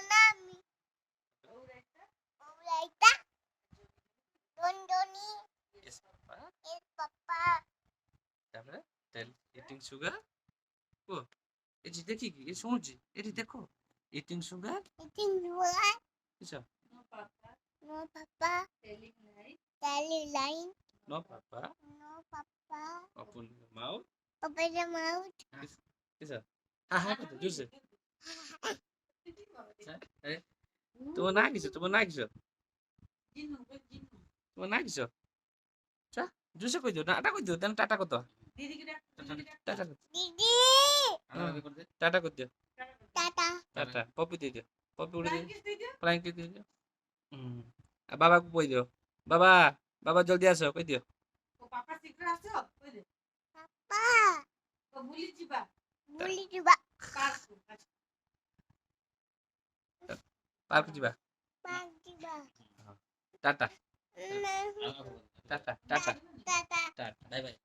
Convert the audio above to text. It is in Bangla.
না আমি ওরাইতা দন্দনি Yes, Papa. এর পাপা তারপরে টেল ইটিং সুগার ও এটি দেখি কি এই শুনছি এটি দেখো ইটিং সুগার ইতিং দুয়া কিসব no papa telling lies no papa no papa open your mouth papa the mouth কিসব হ্যাঁ হ্যাঁ কথা জুসে আরে তোমার না কিছু তোমার না কিছু তোমার না কিছু চা জুসে কই দিও টাটা কই দিও টাটা কত টাটা দিদি টাটা কই দিও টাটা টাটা পপি দিয়ে দিও পপি উড়ে দিও ফ্লাইং কিস দিয়ে দিও আর বাবাকে কই দিও বাবা বাবা জলদি আসো কই দিও পাপা বুলি দিবা পার্ক ଯିବା পাক দিবা টাটা না tata tata tata tata bye bye